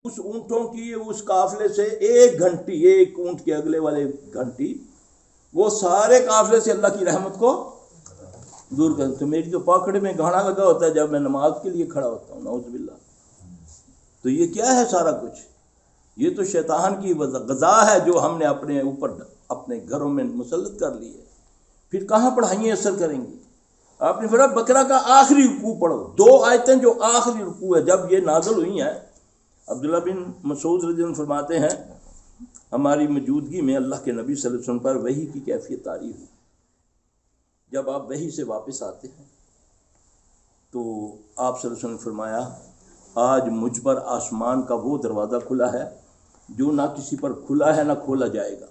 اس اونٹوں کی اس قافلے سے ایک گھنٹی، ایک اونٹ کے اگلے والے گھنٹی، وہ سارے قافلے سے اللہ کی رحمت کو دور کر. تو میری تو پاکڑے میں گھاڑا لگا ہوتا ہے جب میں نماز کے لیے کھڑا ہوتا ہوں، نعوذ باللہ. تو یہ کیا ہے سارا کچھ؟ یہ تو شیطان کی غذا ہے جو ہم نے اپنے اوپر اپنے گھروں میں مسلط کر لی ہے. پھر کہاں پڑھائییں اثر کریں گی؟ آپ نے فرمایا بقرہ کا آخری رکوع پڑھو. 2 آیتیں جو آخری رکوع ہے جب یہ نازل ہوئی ہیں. عبداللہ بن مسعود رضی اللہ عنہ فرماتے ہیں ہماری موجودگی میں اللہ کے نبی صلی اللہ علیہ وسلم پر وحی کی کیفیت طاری ہوئی. جب آپ وحی سے واپس آتے ہیں تو آپ صلی اللہ علیہ وسلم نے فرمایا آج مجھ پر آسمان کا وہ دروازہ کھلا ہے جو نہ کسی پر کھلا ہے نہ کھولا جائے گا.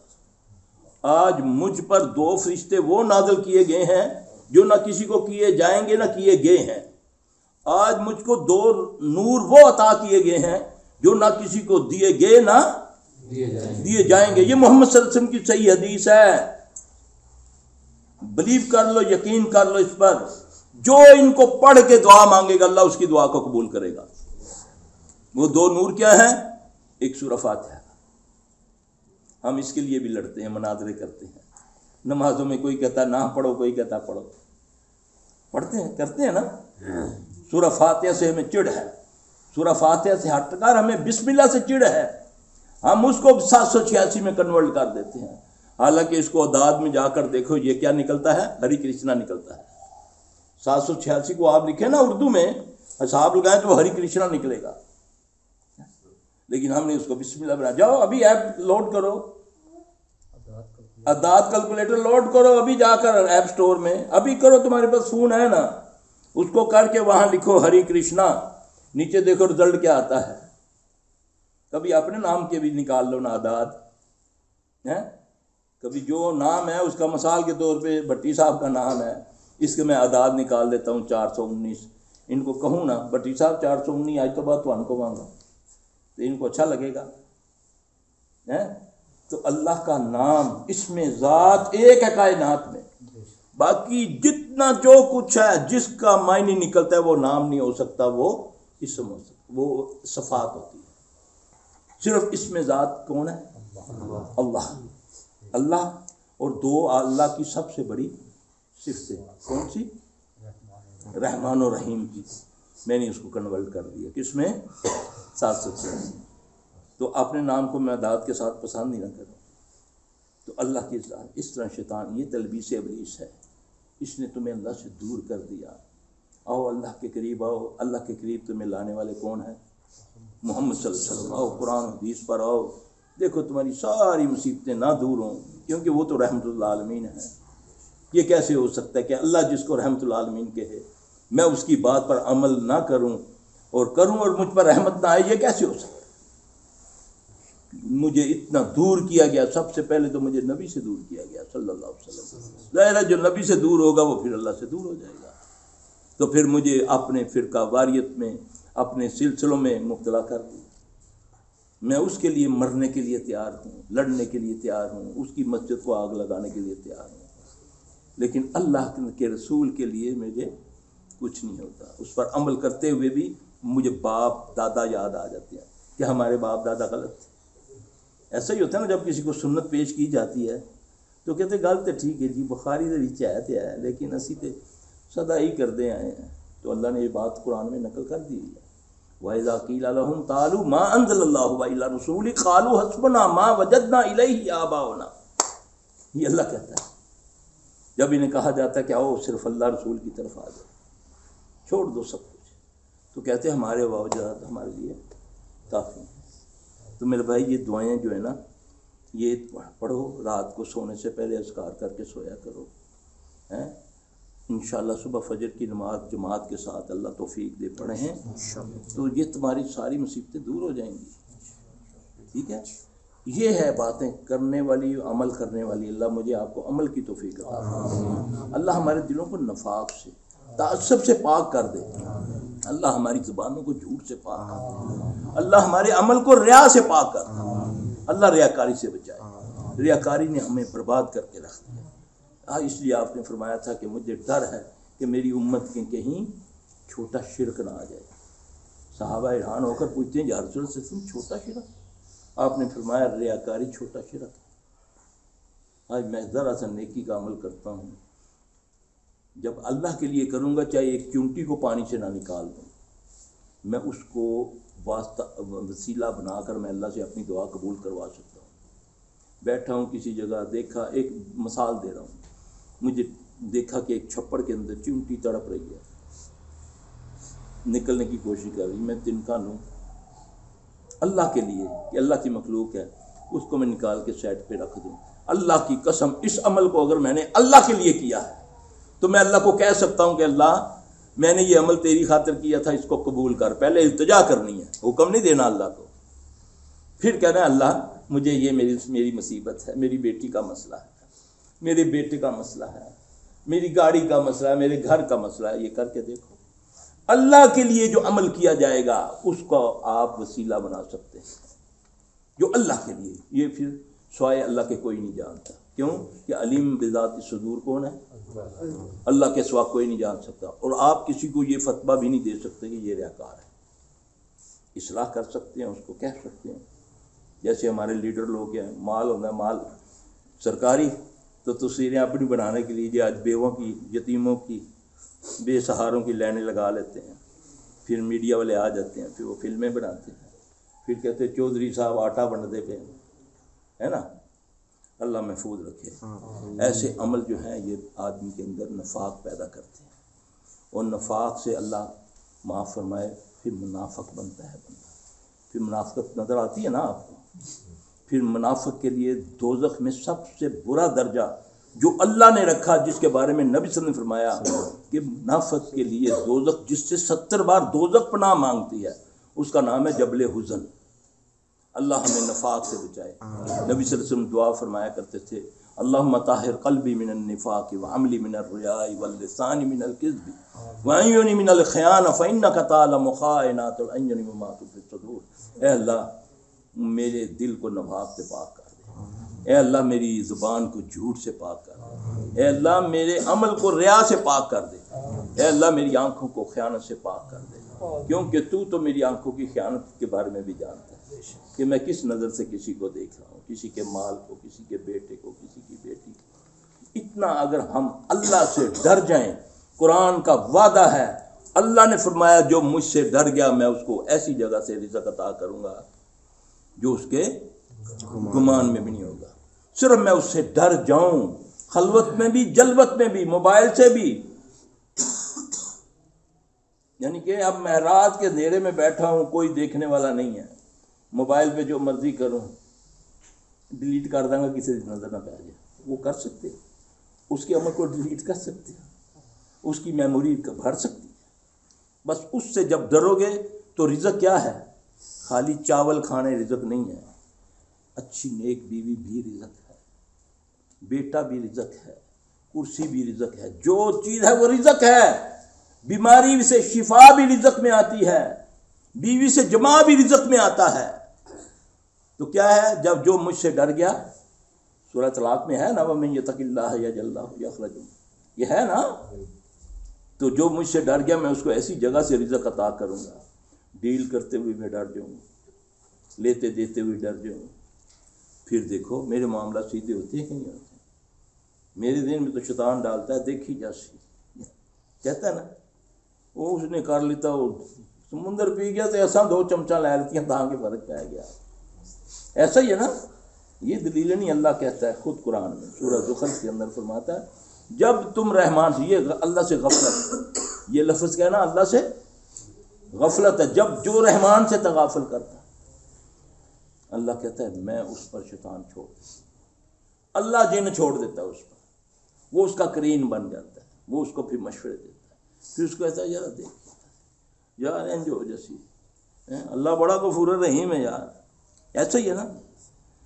آج مجھ پر 2 فرشتے وہ نازل کیے گئے ہیں جو نہ کسی کو کیے جائیں گے نہ کیے گئے ہیں. آج مجھ کو 2 نور وہ عطا کیے گئے ہیں جو نہ کسی کو دیے گئے نہ دیے جائیں گے. یہ محمد صلی اللہ علیہ وسلم کی صحیح حدیث ہے. بلیو کر لو، یقین کر لو اس پر. جو ان کو پڑھ کے دعا مانگے گا اللہ اس کی دعا کو قبول کرے گا. وہ 2 نور کیا ہیں؟ ایک سورہ فاتحہ. ہم اس کے لیے بھی لڑتے ہیں، مناظرے کرتے ہیں. نمازوں میں کوئی کہتا نہ پڑھو، کوئی کہتا پڑھو. پڑھتے ہیں، کرتے ہیں نا. سورہ فاتحہ سے ہمیں چڑ ہے. سورہ فاتحہ سے ہٹ کر ہمیں بسم اللہ سے چڑ ہے. ہم اس کو 786 میں کنورٹ کر دیتے ہیں. حالانکہ اس کو اعداد میں جا کر دیکھو یہ کیا نکلتا ہے؟ ہری کرشنا نکلتا ہے. 786 کو آپ لکھیں نا اردو میں، حساب لگائیں تو ہری کرشنا نکلے گا. لیکن ہم نے اس کو بسم اللہ بنا. جاؤ ابھی ایپ لوڈ کرو، اعداد کیلکولیٹر لوڈ کرو ابھی جا کر ایپ سٹور میں. ابھی کرو، تمہارے پاس فون ہے نا. اس کو کر کے وہاں لکھو ہری کرشنا، نیچے دیکھو رزلٹ کیا آتا ہے. کبھی اپنے نام کے بھی نکال لو نا اعداد. کبھی جو نام ہے اس کا مثال کے طور پہ بھٹی صاحب کا نام ہے، اس کے میں اعداد نکال دیتا ہوں 419. ان کو کہوں نا بھٹی صاحب 419 آج تو بات تو ان کو مانگا تو ان کو اچھا لگے گا. تو اللہ کا نام اس میں ذات ایک ہے کائنات میں. باقی جتنا جو کچھ ہے جس کا معنی نکلتا ہے وہ نام نہیں ہو سکتا، وہ اسم ہو سکتا، وہ صفات ہوتی ہے. صرف اس میں ذات کون ہے؟ اللہ. اللہ اور 2 اللہ کی سب سے بڑی صفتیں کون سی؟ رحمان و رحیم کی. میں نے اس کو کنورٹ کر دیا کس میں؟ 786. تو اپنے نام کو میں اعداد کے ساتھ پسند ہی نہ کروں. تو اللہ کی ذات اس طرح شیطان، یہ تلبیس ابلیس ہے. اس نے تمہیں اللہ سے دور کر دیا. آؤ اللہ کے قریب آؤ. اللہ کے قریب تمہیں لانے والے کون ہیں؟ محمد صلی اللہ علیہ وسلم. آؤ قرآن حدیث پر آؤ. دیکھو تمہاری ساری مصیبتیں نہ دور ہوں، کیونکہ وہ تو رحمت العالمین ہے. یہ کیسے ہو سکتا ہے کہ اللہ جس کو رحمت العالمین کہے میں اس کی بات پر عمل نہ کروں اور کروں اور مجھ پر رحمت نہ آئے؟ یہ کیسے ہو سکتا ہے؟ مجھے اتنا دور کیا گیا. سب سے پہلے تو مجھے نبی سے دور کیا گیا صلی اللہ علیہ وسلم. ظاہر ہے جو نبی سے دور ہوگا وہ پھر اللہ سے دور ہو جائے گا. تو پھر مجھے اپنے فرقہ واریت میں، اپنے سلسلوں میں مبتلا کر دیا. میں اس کے لیے مرنے کے لیے تیار ہوں، لڑنے کے لیے تیار ہوں، اس کی مسجد کو آگ لگانے کے لیے تیار ہوں. لیکن اللہ کے رسول کے لیے مجھے کچھ نہیں ہوتا. اس پر عمل کرتے ہوئے بھی مجھے باپ دادا یاد آ جاتے ہیں کہ ہمارے باپ دادا غلط تھے. ایسا ہی ہوتا ہے نا جب کسی کو سنت پیش کی جاتی ہے تو کہتے غلط ہے، ٹھیک ہے جی بخاری دے وچ ہے لیکن اسی تے سدا ہی کردے آئے ہیں. تو اللہ نے یہ بات قرآن میں نقل کر دی ہے. وَإِذَا قِيلَ لَهُمْ تَعَالَوْا مَا أَنزَلَ اللَّهُ وَإِلَى الرَّسُولِ قَالُوا حَسْبُنَا مَا وَجَدْنَا عَلَيْهِ آبَاءَنَا. یہ اللہ کہتا ہے جب انہیں کہا جاتا ہے کہ آؤ صرف اللہ رسول کی طرف آ جاؤ، چھوڑ دو سب کچھ، تو کہتے ہیں ہمارے باوجود ہمارے لیے کافی ہیں. تو میرے بھائی یہ دعائیں جو ہے نا یہ پڑھو. رات کو سونے سے پہلے اذکار کر کے سویا کرو. انشاءاللہ صبح فجر کی نماز جماعت کے ساتھ اللہ توفیق دے پڑھے ہیں تو یہ تمہاری ساری مصیبتیں دور ہو جائیں گی. ٹھیک ہے، یہ ہے باتیں کرنے والی، عمل کرنے والی. اللہ مجھے آپ کو عمل کی توفیق عطا فرمائے. اللہ ہمارے دلوں کو نفاق سے، تعصب سے پاک کر دے. اللہ ہماری زبانوں کو جھوٹ سے پاک کر دے. اللہ ہمارے عمل کو ریا سے پاک کر دے. اللہ ریاکاری سے بچائے. ریاکاری نے ہمیں برباد کر کے رکھ دیا. اس لیے آپ نے فرمایا تھا کہ مجھے ڈر ہے کہ میری امت کے کہیں چھوٹا شرک نہ آ جائے. صحابہ حیران ہو کر پوچھتے ہیں یا رسول اللہ صلی اللہ علیہ وسلم چھوٹا شرک؟ آپ نے فرمایا ریاکاری چھوٹا شرک ہے۔ آج میں ذرا سا نیکی کا عمل کرتا ہوں، جب اللہ کے لیے کروں گا چاہے ایک چونٹی کو پانی سے نہ نکال دوں، میں اس کو وسیلہ بنا کر میں اللہ سے اپنی دعا قبول کروا سکتا ہوں۔ بیٹھا ہوں کسی جگہ، دیکھا، ایک مثال دے رہا ہوں، مجھے دیکھا کہ ایک چھپڑ کے اندر چونٹی تڑپ رہی ہے، نکلنے کی کوشش کر رہی، میں تنکا لوں اللہ کے لیے کہ اللہ کی مخلوق ہے، اس کو میں نکال کے سائڈ پہ رکھ دوں۔ اللہ کی قسم اس عمل کو اگر میں نے اللہ کے لیے کیا ہے تو میں اللہ کو کہہ سکتا ہوں کہ اللہ میں نے یہ عمل تیری خاطر کیا تھا، اس کو قبول کر۔ پہلے التجا کرنی ہے، حکم نہیں دینا اللہ کو، پھر کہنا ہے اللہ مجھے یہ میری مصیبت ہے، میری بیٹی کا مسئلہ ہے، میرے بیٹے کا مسئلہ ہے، میری گاڑی کا مسئلہ ہے، میرے گھر کا مسئلہ ہے، یہ کر کے دیکھو۔ اللہ کے لیے جو عمل کیا جائے گا اس کو آپ وسیلہ بنا سکتے ہیں، جو اللہ کے لیے، یہ پھر سوائے اللہ کے کوئی نہیں جانتا۔ کیوں کہ علیم بذات صدور کون ہے؟ اللہ کے سوا کوئی نہیں جان سکتا۔ اور آپ کسی کو یہ فتویٰ بھی نہیں دے سکتے کہ یہ ریاکار ہے۔ اصلاح کر سکتے ہیں، اس کو کہہ سکتے ہیں، جیسے ہمارے لیڈر لوگ ہیں، مال ہونا ہے، مال سرکاری، تو تصویریں اپنی بنانے کے لیے آج بیووں کی، یتیموں کی، بے سہاروں کی لائنیں لگا لیتے ہیں، پھر میڈیا والے آ جاتے ہیں، پھر وہ فلمیں بناتے ہیں، پھر کہتے ہیں چودھری صاحب آٹا بنتے پہ، ہے نا؟ اللہ محفوظ رکھے۔ ایسے عمل جو ہیں یہ آدمی کے اندر نفاق پیدا کرتے ہیں، اور نفاق سے اللہ معاف فرمائے پھر منافق بنتا ہے بندہ۔ پھر منافقت نظر آتی ہے نا آپ کو، پھر منافق کے لیے دوزخ میں سب سے برا درجہ جو اللہ نے رکھا، جس کے بارے میں نبی صلی اللہ علیہ وسلم نے فرمایا کہ منافق کے لیے دوزخ جس سے 70 بار دوزخ پناہ مانگتی ہے، اس کا نام ہے جبل حزن۔ اللہ ہمیں نفاق سے بچائے۔ نبی صلی اللہ علیہ وسلم دعا فرمایا کرتے تھے، اللہم طہر قلبی من النفاق وعملی من الریاء واللسان من الکذب وعیونی من الخیانہ فإنک تعلم خائنات الاعین وما تخفی الصدور۔ اے اللہ میرے دل کو نفاق سے پاک کر دے، اے اللہ میری زبان کو جھوٹ سے پاک کر دے، اے اللہ میرے عمل کو ریا سے پاک کر دے، اے اللہ میری آنکھوں کو خیانت سے پاک کر دے، کیونکہ تو میری آنکھوں کی خیانت کے بارے میں بھی جانتا ہے کہ میں کس نظر سے کسی کو دیکھ رہا ہوں، کسی کے مال کو، کسی کے بیٹے کو، کسی کی بیٹی کو۔ اتنا اگر ہم اللہ سے ڈر جائیں، قرآن کا وعدہ ہے، اللہ نے فرمایا جو مجھ سے ڈر گیا میں اس کو ایسی جگہ سے رزق عطا کروں گا جو اس کے گمان میں بھی نہیں ہوگا۔ صرف میں اس سے ڈر جاؤں، خلوت میں بھی، جلوت میں بھی، موبائل سے بھی، یعنی کہ اب معراج کے اندھیرے میں بیٹھا ہوں، کوئی دیکھنے والا نہیں ہے، موبائل پہ جو مرضی کروں، ڈیلیٹ کر دوں گا کسی نظر نہ پہ جائے، وہ کر سکتے، اس کے عمل کو ڈیلیٹ کر سکتے، اس کی میموری بھر سکتی ہے۔ بس اس سے جب ڈرو گے تو رزق کیا ہے؟ خالی چاول کھانے رزق نہیں ہے، اچھی نیک بیوی بھی رزق ہے، بیٹا بھی رزق ہے، کرسی بھی رزق ہے، جو چیز ہے وہ رزق ہے۔ بیماری سے شفا بھی رزق میں آتی ہے، بیوی سے جمع بھی رزق میں آتا ہے۔ تو کیا ہے؟ جب جو مجھ سے ڈر گیا، سورہ طلاق میں ہے نا وَمَن يَتَقِ اللَّهَ يَجْعَلْ لَهُ مَخْرَجًا، یہ ہے نا؟ تو جو مجھ سے ڈر گیا میں اس کو ایسی جگہ سے رزق عطا کروں گا، ڈیل کرتے ہوئے میں ڈر جاؤں، لیتے دیتے ہوئے ڈر جاؤں۔ پھر دیکھو میرے معاملات سیدھے ہوتے ہیں کہ نہیں ہوتے؟ میرے دین میں تو شیطان ڈالتا ہے دیکھی جاسی، کہتا ہے نا وہ اس نے کر لیتا، وہ سمندر پی گیا تو ایسا 2 چمچہ لے لیتی ہیں تاں کے فرق پہ گیا، ایسا ہی ہے نا؟ یہ دلیل نہیں، اللہ کہتا ہے خود قرآن میں سورہ زخرف کے اندر فرماتا ہے جب تم رحمان سے، یہ اللہ سے غفلت، یہ لفظ کہنا اللہ سے غفلت ہے، جب جو رحمان سے تغافل کرتا ہے اللہ کہتا ہے میں اس پر شیطان چھوڑ دیتا، اللہ جن چھوڑ دیتا ہے اس پر، وہ اس کا کرین بن جاتا ہے، وہ اس کو پھر مشورے دیتا ہے، پھر اس کو کہتا ہے یار دیکھ یار انجو جیسی، اللہ بڑا غفور رحیم ہے یار، ایسا ہی ہے نا؟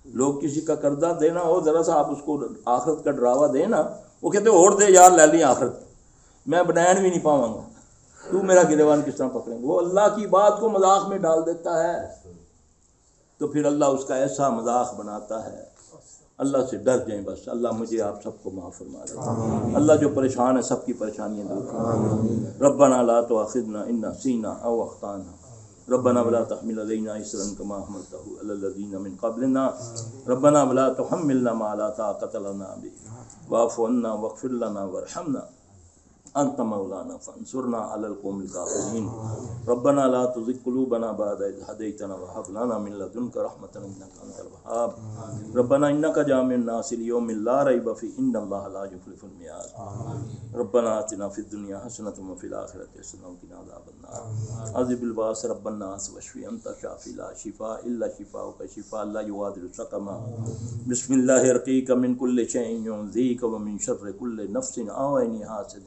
لوگ کسی کا قرضہ دینا ہو، ذرا سا آپ اس کو آخرت کا ڈراوا دیں نا، وہ کہتے اور دے یار لے لی آخرت، میں بنین بھی نہیں پاؤں گا، تو میرا گریبان کس طرح پکڑیں گے؟ وہ اللہ کی بات کو مذاق میں ڈال دیتا ہے، تو پھر اللہ اس کا ایسا مذاق بناتا ہے۔ اللہ سے ڈر جائیں بس، اللہ مجھے آپ سب کو معاف فرما دے، اللہ جو پریشان ہے سب کی پریشانیاں دور کرے۔ ربنا لا تؤاخذنا ان نسینا او اخطانا ربنا ولا تحمل علينا إصرا كما حملته على الذين من قبلنا ربنا ولا تحملنا ما لا طاقة لنا به واعف عنا واغفر لنا وارحمنا أنت مولانا فانصرنا على القوم الكافرين ربنا لا تزغ قلوبنا بعد إذ هديتنا وهب لنا من لدنك رحمة إنك أنت الوهاب ربنا إنك جامع الناس ليوم لا ريب فيه إن الله لا يخلف الميعاد ربنا آتنا في الدنيا حسنة وفي الآخرة حسنة وقنا عذاب النار عذب الباس رب الناس واشفي أنت شافي لا شفاء إلا شفاءك شفاء لا يغادر سقما بسم الله يرقيك من كل شيء يؤذيك ومن شر كل نفس أو عين حاسد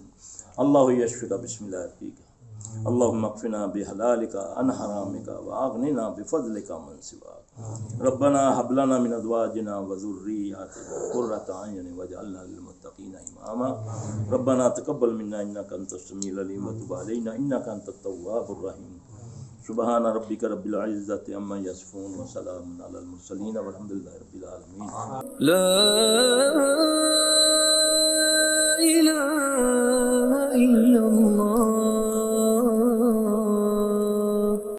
الله يشفيك بسم الله يرقيك اللهم اكفنا بحلالك عن حرامك واغننا بفضلك من سواك ربنا هب لنا من ازواجنا وذرياتنا قرة اعين واجعلنا للمتقين اماما ربنا تقبل منا انك انت السميع العليم وتب علينا انك انت التواب الرحيم سبحان ربك رب العزة عما يصفون وسلام على المرسلين والحمد لله رب العالمين لا إله إلا الله